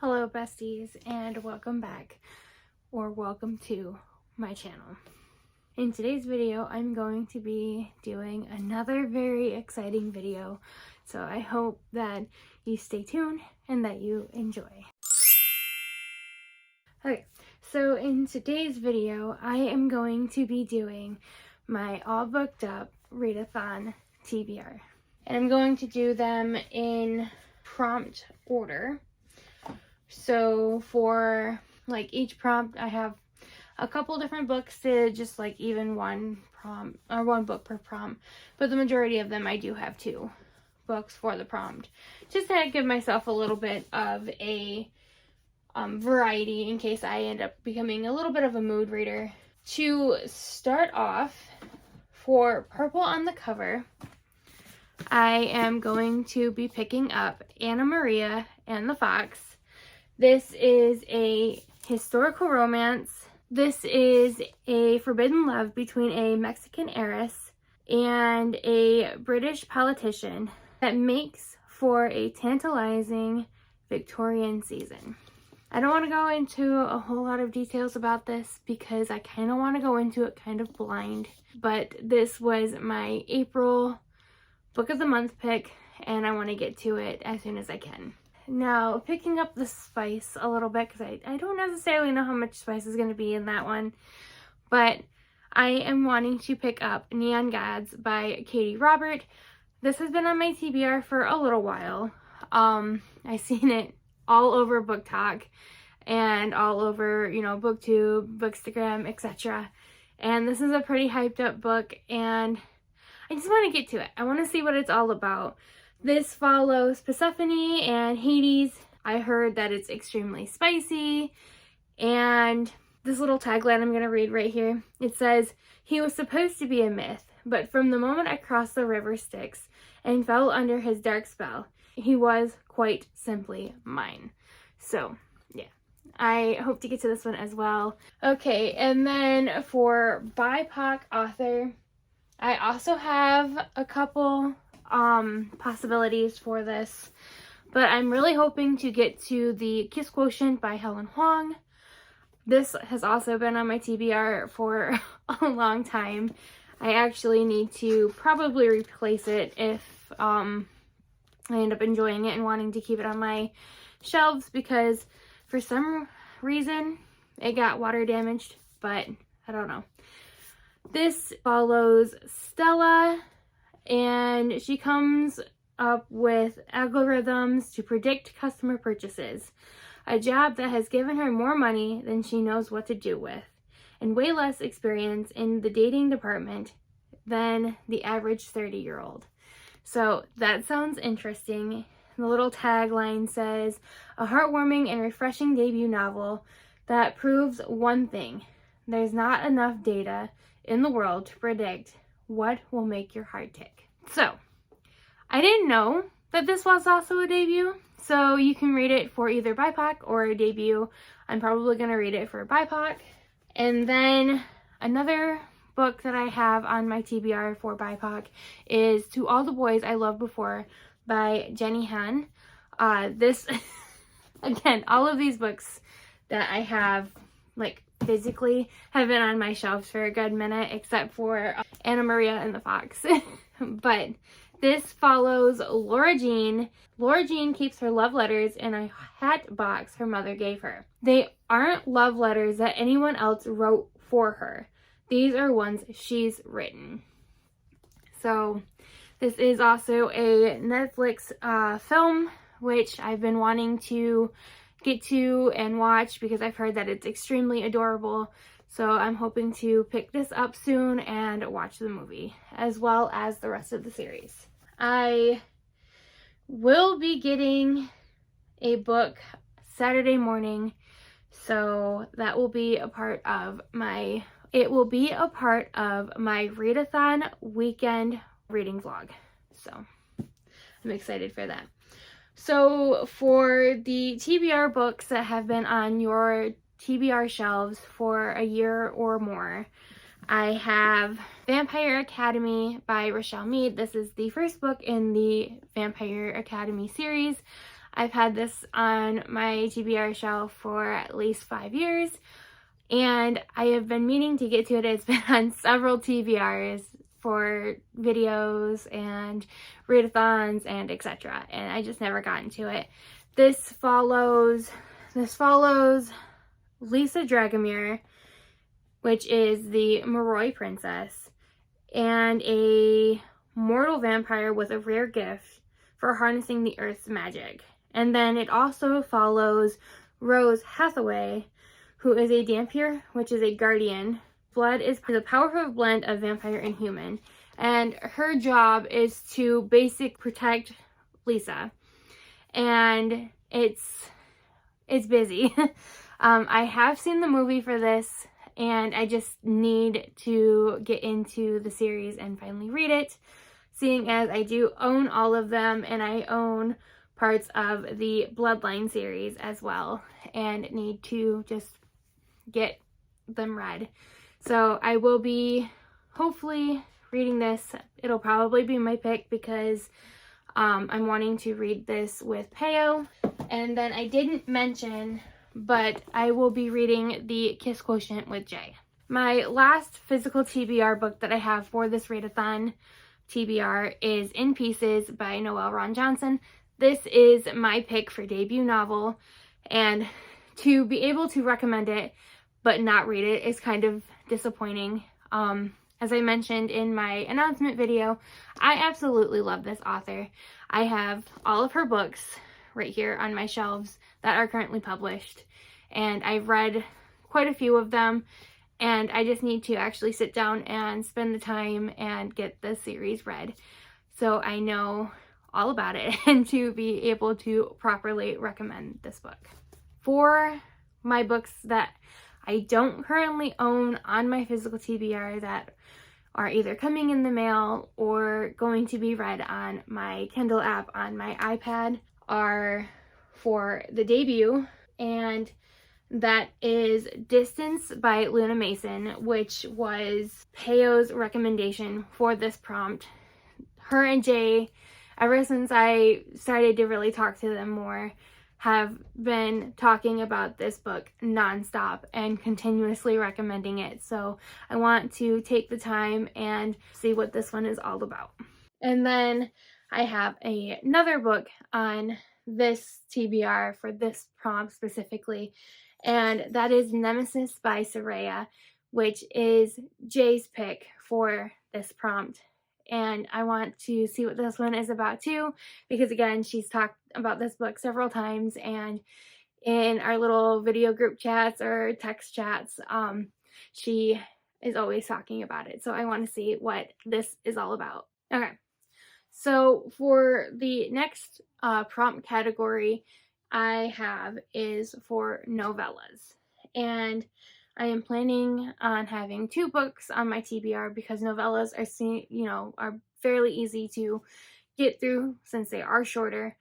Hello besties, and welcome back, or welcome to my channel. In today's video, I'm going to be doing another very exciting video, so I hope that you stay tuned and that you enjoy. Okay, so in today's video, I am going to be doing my all booked up Read-A-Thon TBR. And I'm going to do them in prompt order. So for like each prompt, I have a couple different books to just like even one prompt or one book per prompt, but the majority of them I do have two books for the prompt, just to give myself a little bit of a variety in case I end up becoming a little bit of a mood reader. To start off, for purple on the cover, I am going to be picking up Anna Maria and the Fox. This is a historical romance. This is a forbidden love between a Mexican heiress and a British politician that makes for a tantalizing Victorian season. I don't want to go into a whole lot of details about this because I kind of want to go into it kind of blind, but this was my April book of the month pick and I want to get to it as soon as I can. Now, picking up the spice a little bit, because I don't necessarily know how much spice is going to be in that one, but I am wanting to pick up Neon Gods by Katie Robert. This has been on my TBR for a little while. I've seen it all over Book Talk and all over, BookTube, Bookstagram, etc. And this is a pretty hyped up book, and I just want to get to it. I want to see what it's all about. This follows Persephone and Hades. I heard that it's extremely spicy, and this little tagline I'm going to read right here. It says, "He was supposed to be a myth, but from the moment I crossed the river Styx and fell under his dark spell, he was quite simply mine." So, yeah. I hope to get to this one as well. Okay, and then for BIPOC author, I also have a couple possibilities for this, but I'm really hoping to get to the Kiss Quotient by Helen Huang. This has also been on my TBR for a long time. I actually need to probably replace it if I end up enjoying it and wanting to keep it on my shelves, because for some reason it got water damaged, but I don't know. This follows Stella, and she comes up with algorithms to predict customer purchases, a job that has given her more money than she knows what to do with, and way less experience in the dating department than the average 30-year-old. So that sounds interesting. The little tagline says, "A heartwarming and refreshing debut novel that proves one thing: there's not enough data in the world to predict what will make your heart tick." So, I didn't know that this was also a debut, so you can read it for either BIPOC or a debut. I'm probably going to read it for BIPOC. And then another book that I have on my TBR for BIPOC is To All the Boys I Loved Before by Jenny Han. This, again, all of these books that I have, like, physically have been on my shelves for a good minute, except for Anna Maria and the Fox. But this follows Laura Jean. Laura Jean keeps her love letters in a hat box her mother gave her. They aren't love letters that anyone else wrote for her. These are ones she's written. So this is also a Netflix film, which I've been wanting to get to and watch because I've heard that it's extremely adorable. So I'm hoping to pick this up soon and watch the movie, as well as the rest of the series. I will be getting a book Saturday morning, so that will be a part of my, Read-A-Thon weekend reading vlog. So I'm excited for that. So for the TBR books that have been on your TBR shelves for a year or more, I have Vampire Academy by Rochelle Mead. This is the first book in the Vampire Academy series. I've had this on my TBR shelf for at least 5 years, and I have been meaning to get to it. It's been on several TBRs for videos and readathons and etc. And I just never gotten to it. This follows Lisa Dragomir, which is the Moroi princess, and a mortal vampire with a rare gift for harnessing the earth's magic. And then it also follows Rose Hathaway, who is a Dhampir, which is a guardian. Blood is a powerful blend of vampire and human, and her job is to protect Lisa. And it's busy. I have seen the movie for this, and I just need to get into the series and finally read it, seeing as I do own all of them, and I own parts of the Bloodline series as well, and need to just get them read. So I will be hopefully reading this. It'll probably be my pick because I'm wanting to read this with Peo. And then I didn't mention, but I will be reading the Kiss Quotient with Jay. My last physical TBR book that I have for this Read-A-Thon TBR is In Pieces by Noelle Ron Johnson. This is my pick for debut novel, and to be able to recommend it but not read it is kind of disappointing. As I mentioned in my announcement video, I absolutely love this author. I have all of her books right here on my shelves that are currently published, and I've read quite a few of them, and I just need to actually sit down and spend the time and get the series read so I know all about it and to be able to properly recommend this book. For my books that I don't currently own on my physical TBR that are either coming in the mail or going to be read on my Kindle app on my iPad are for the debut, and that is Distance by Luna Mason, which was Peyo's recommendation for this prompt. Her and Jay, ever since I started to really talk to them more, have been talking about this book nonstop and continuously recommending it. So I want to take the time and see what this one is all about. And then I have another book on this TBR for this prompt specifically, and that is Nemesis by Soraya, which is Jay's pick for this prompt. And I want to see what this one is about too, because again, she's talked about this book several times, and in our little video group chats or text chats, she is always talking about it. So I want to see what this is all about. Okay, so for the next prompt category I have is for novellas, and I am planning on having 2 books on my TBR because novellas are fairly easy to get through since they are shorter.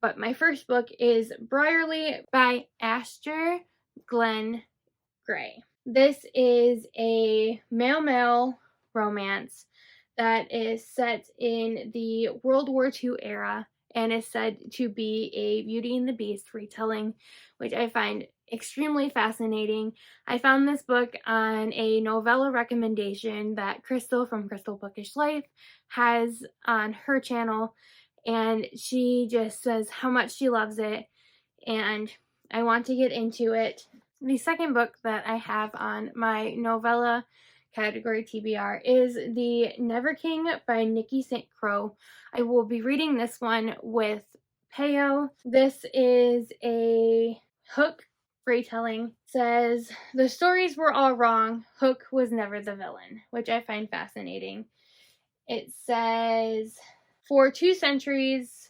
But my first book is Briarly by Aster Glenn Gray. This is a male-male romance that is set in the World War II era and is said to be a Beauty and the Beast retelling, which I find extremely fascinating. I found this book on a novella recommendation that Crystal from Crystal Bookish Life has on her channel, and she just says how much she loves it, and I want to get into it. The second book that I have on my novella category TBR is The Never King by Nikki St. Crow. I will be reading this one with Peo. This is a Hook retelling. It says, the stories were all wrong. Hook was never the villain, which I find fascinating. It says, for 2 centuries,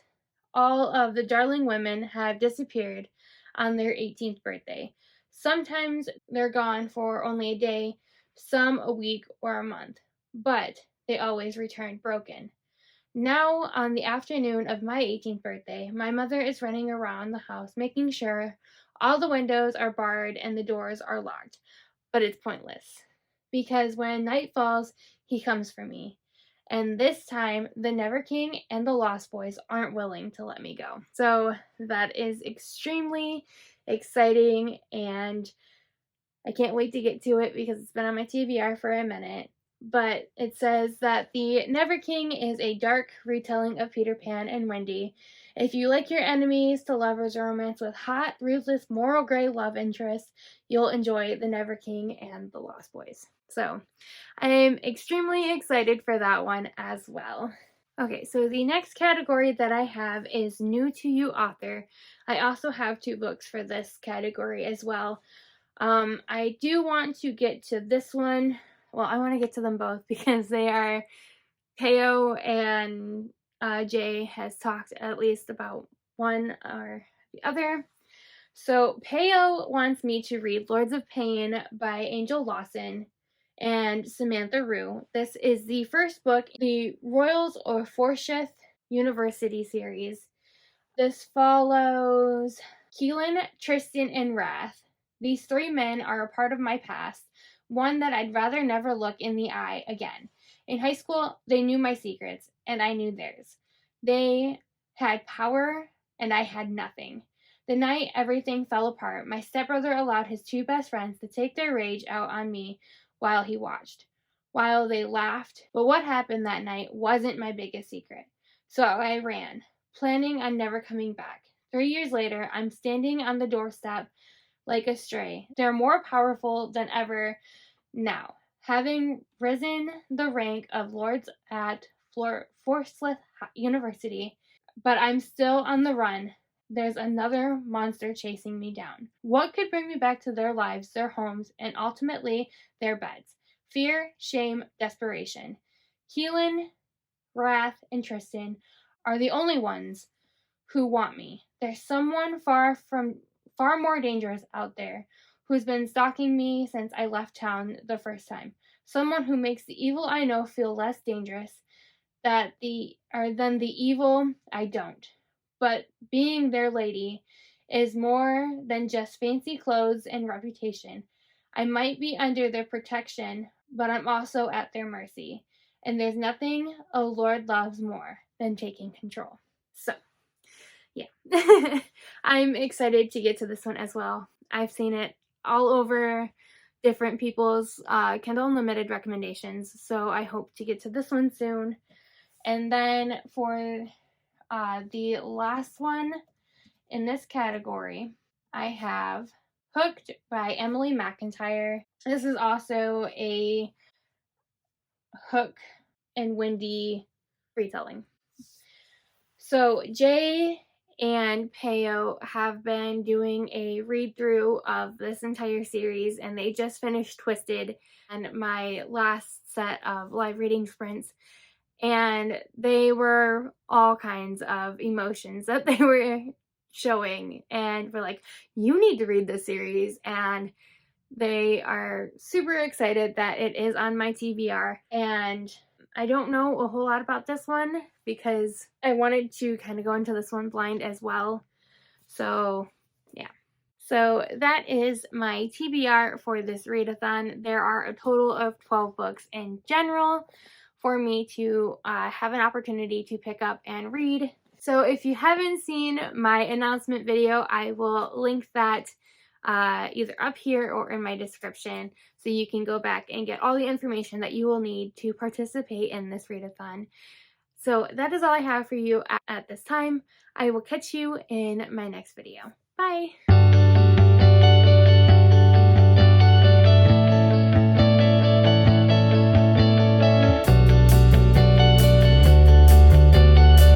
all of the darling women have disappeared on their 18th birthday. Sometimes they're gone for only a day, some a week or a month, but they always return broken. Now, on the afternoon of my 18th birthday, my mother is running around the house making sure all the windows are barred and the doors are locked, but it's pointless, because when night falls, he comes for me, And this time, the Never King and the Lost Boys aren't willing to let me go. So that is extremely exciting, and I can't wait to get to it because it's been on my TBR for a minute. But it says that the Never King is a dark retelling of Peter Pan and Wendy. If you like your enemies to lovers romance with hot, ruthless, moral gray love interest, you'll enjoy the Never King and the Lost Boys. So I'm extremely excited for that one as well. Okay, so the next category that I have is new to you author. I also have 2 books for this category as well. I do want to get to this one. Well, I want to get to them both because they are, Peo and Jay has talked at least about one or the other. So Peo wants me to read Lords of Pain by Angel Lawson and Samantha Rue. This is the first book, the Royals or Forsyth University series. This follows Keelan, Tristan, and Wrath. These 3 men are a part of my past, one that I'd rather never look in the eye again. In high school, they knew my secrets, and I knew theirs. They had power, and I had nothing. The night everything fell apart, my stepbrother allowed his 2 best friends to take their rage out on me while he watched, while they laughed. But what happened that night wasn't my biggest secret. So I ran, planning on never coming back. 3 years later, I'm standing on the doorstep like a stray. They're more powerful than ever now, having risen the rank of lords at Forsyth University, but I'm still on the run. There's another monster chasing me down. What could bring me back to their lives, their homes, and ultimately their beds? Fear, shame, desperation. Keelan, Wrath, and Tristan are the only ones who want me. There's someone far more dangerous out there who's been stalking me since I left town the first time. Someone who makes the evil I know feel less dangerous than the evil I don't. But being their lady is more than just fancy clothes and reputation. I might be under their protection, but I'm also at their mercy. And there's nothing a lord loves more than taking control. So, yeah. I'm excited to get to this one as well. I've seen it all over different people's Kindle Unlimited recommendations, so I hope to get to this one soon. And then for the last one in this category, I have Hooked by Emily McIntyre. This is also a Hook and Wendy retelling. So Jay and Peo have been doing a read through of this entire series, and they just finished Twisted and my last set of live reading sprints, and they were all kinds of emotions that they were showing, and we're like, you need to read this series. And they are super excited that it is on my TBR, and I don't know a whole lot about this one because I wanted to kind of go into this one blind as well. So, yeah. So that is my TBR for this read-a-thon. There are a total of 12 books in general for me to have an opportunity to pick up and read. So if you haven't seen my announcement video, I will link that either up here or in my description, so you can go back and get all the information that you will need to participate in this read-a-thon. So that is all I have for you at this time. I will catch you in my next video. Bye!